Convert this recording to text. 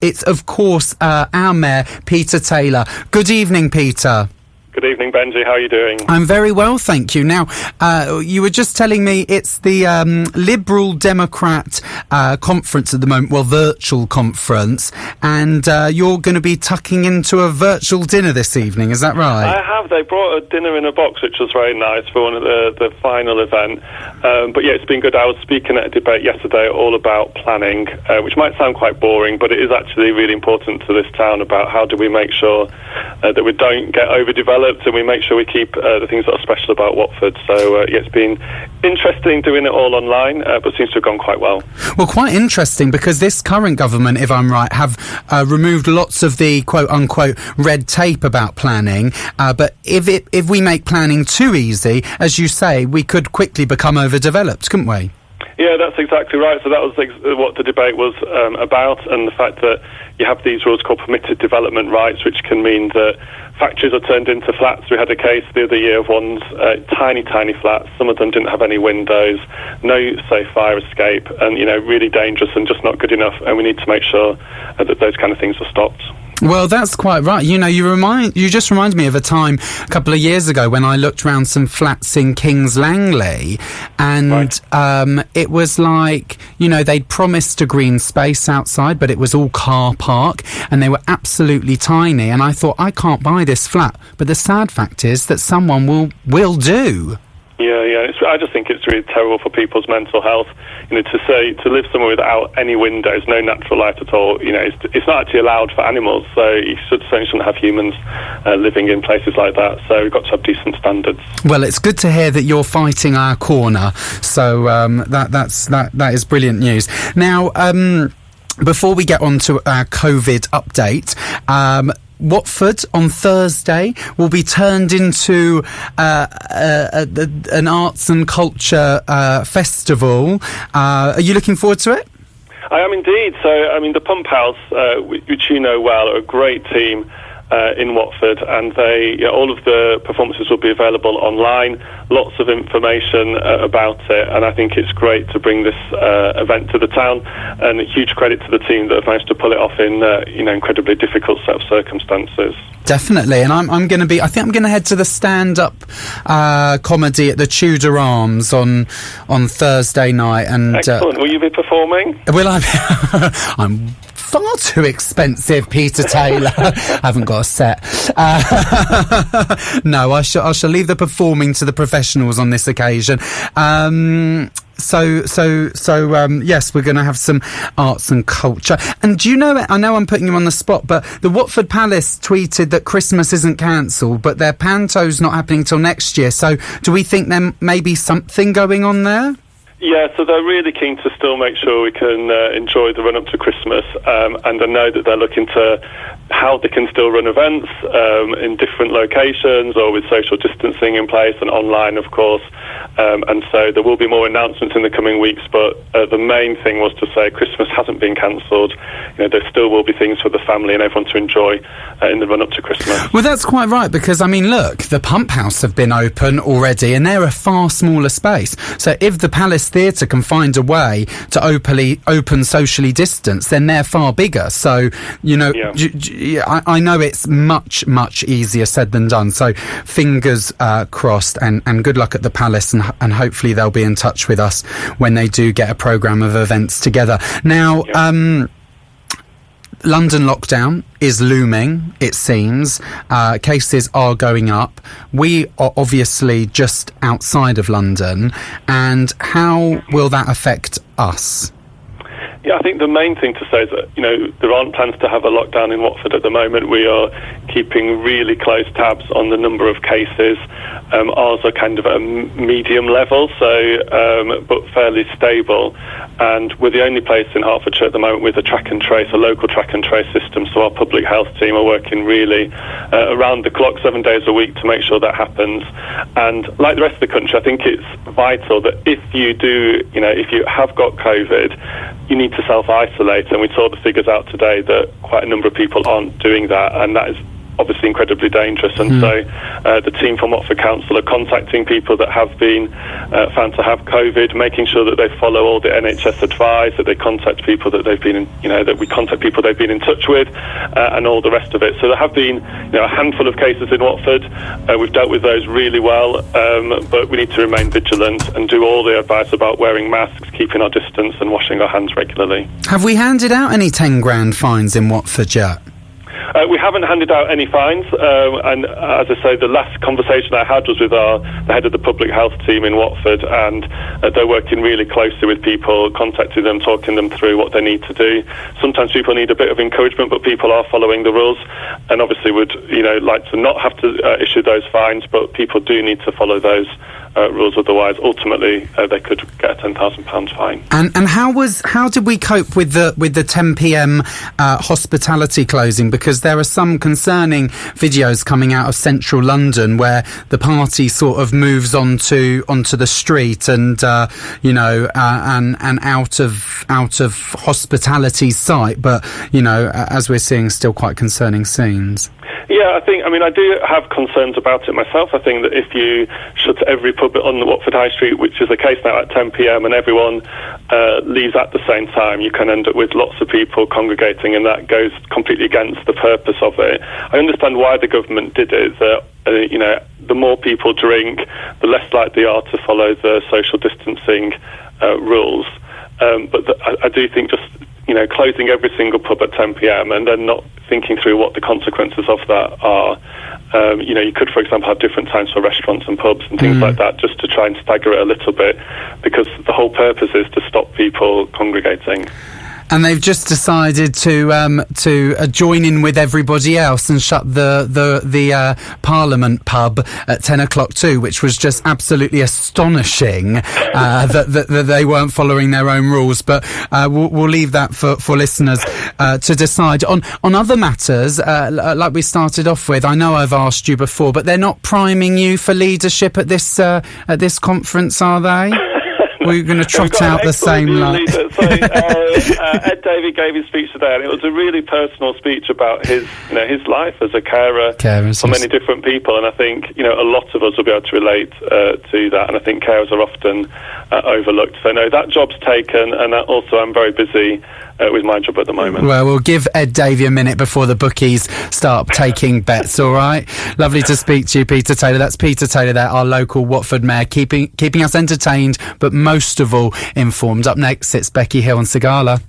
it's of course our Mayor, Peter Taylor. Good evening, Peter. Good evening, Benji. How are you doing? I'm very well, thank you. Now, you were just telling me it's the Liberal Democrat conference at the moment, well, virtual conference, and you're going to be tucking into a virtual dinner this evening, is that right? I have. They brought a dinner in a box, which was very nice for one of the final event. But yeah, it's been good. I was speaking at a debate yesterday all about planning, which might sound quite boring, but it is actually really important to this town about how do we make sure that we don't get overdeveloped and we make sure we keep the things that are special about Watford. So yeah, it's been interesting doing it all online, but seems to have gone quite well. Well, quite interesting, because this current government, if I'm right, have removed lots of the quote-unquote red tape about planning, but if we make planning too easy, as you say, we could quickly become overdeveloped, couldn't we? Yeah, that's exactly right. So that was what the debate was about, and the fact that you have these rules called permitted development rights, which can mean that factories are turned into flats. We had a case the other year of ones, tiny flats. Some of them didn't have any windows, no safe fire escape, and, you know, really dangerous and just not good enough. And we need to make sure that those kind of things are stopped. Well, that's quite right. You know, you just reminded me of a time a couple of years ago when I looked around some flats in Kings Langley, and right. It was like, you know, they'd promised a green space outside, but it was all car park, and they were absolutely tiny. And I thought, I can't buy this flat. But the sad fact is that someone will do. Yeah. I just think it's really terrible for people's mental health. You know, to live somewhere without any windows, no natural light at all. You know, it's not actually allowed for animals. So you certainly shouldn't have humans living in places like that. So we've got to have decent standards. Well, it's good to hear that you're fighting our corner. So that is brilliant news. Now, before we get on to our COVID update, Watford on Thursday will be turned into an arts and culture festival. Are you looking forward to it? I am indeed. So, I mean, the Pump House, which you know well, are a great team in Watford, and all of the performances will be available online. Lots of information about it, and I think it's great to bring this event to the town, and a huge credit to the team that have managed to pull it off in incredibly difficult set of circumstances. Definitely, and I think I'm going to head to the stand-up comedy at the Tudor Arms on Thursday night. And excellent. Will you be performing? Will I? I'm far too expensive, Peter Taylor. I haven't got a set. No, I shall leave the performing to the professionals on this occasion. Yes, we're going to have some arts and culture. And do you know, I know I'm putting you on the spot, but the Watford Palace tweeted that Christmas isn't cancelled, but their panto's not happening till next year. So do we think there may be something going on there? Yeah, so they're really keen to still make sure we can enjoy the run-up to Christmas, and I know that they're looking to how they can still run events in different locations or with social distancing in place and online, of course. And so there will be more announcements in the coming weeks, but the main thing was to say Christmas hasn't been cancelled. You know, there still will be things for the family and everyone to enjoy in the run-up to Christmas. Well, that's quite right, because, I mean, look, the Pump House have been open already, and they're a far smaller space. So if the Palace Theatre can find a way to open socially distanced, then they're far bigger. So, you know, yeah. I know it's much easier said than done. So fingers crossed, and good luck at the Palace, and hopefully they'll be in touch with us when they do get a programme of events together. Now, London lockdown is looming, it seems. Cases are going up. We are obviously just outside of London. And how will that affect us? Yeah, I think the main thing to say is that, you know, there aren't plans to have a lockdown in Watford at the moment. We are keeping really close tabs on the number of cases. Ours are kind of at a medium level, so but fairly stable. And we're the only place in Hertfordshire at the moment with a track and trace, a local track and trace system. So our public health team are working really around the clock, 7 days a week, to make sure that happens. And like the rest of the country, I think it's vital that if you do, you know, if you have got COVID, you need to self-isolate. And we saw the figures out today that quite a number of people aren't doing that, and that is obviously incredibly dangerous. And so the team from Watford Council are contacting people that have been found to have COVID, making sure that they follow all the NHS advice, that they contact people that they've been in, that we contact people they've been in touch with, and all the rest of it. So there have been a handful of cases in Watford. We've dealt with those really well, but we need to remain vigilant and do all the advice about wearing masks, keeping our distance and washing our hands regularly. Have we handed out any 10 grand fines in Watford yet? We haven't handed out any fines, and as I say, the last conversation I had was with the head of the public health team in Watford, and they're working really closely with people, contacting them, talking them through what they need to do. Sometimes people need a bit of encouragement, but people are following the rules, and obviously would like to not have to issue those fines, but people do need to follow those rules, otherwise ultimately they could get a £10,000 fine. And how did we cope with the 10 p.m. hospitality closing? Because there are some concerning videos coming out of central London where the party sort of moves onto the street and and out of hospitality's sight, but as we're seeing, still quite concerning scenes. Yeah, I do have concerns about it myself. I think that if you shut every pub on the Watford High Street, which is the case now at 10 p.m, and everyone leaves at the same time, you can end up with lots of people congregating, and that goes completely against the purpose of it. I understand why the government did it. The more people drink, the less likely they are to follow the social distancing rules. But I do think just closing every single pub at 10 p.m. and then not thinking through what the consequences of that are. You could, for example, have different times for restaurants and pubs and things like that, just to try and stagger it a little bit, because the whole purpose is to stop people congregating. And they've just decided to join in with everybody else and shut the Parliament pub at 10 o'clock too, which was just absolutely astonishing that they weren't following their own rules. But we'll leave that for listeners to decide. On other matters, like we started off with, I know I've asked you before, but they're not priming you for leadership at this conference, are they? We're going to trot out the same line. Ed Davey gave his speech today, and it was a really personal speech about his life as a carer for many different people. And I think a lot of us will be able to relate to that. And I think carers are often overlooked. So no, that job's taken, and also I'm very busy with my job at the moment. Well, we'll give Ed Davey a minute before the bookies start taking bets, all right? Lovely to speak to you, Peter Taylor. That's Peter Taylor there, our local Watford mayor, keeping us entertained, but most of all informed. Up next, it's Becky Hill and Sigala.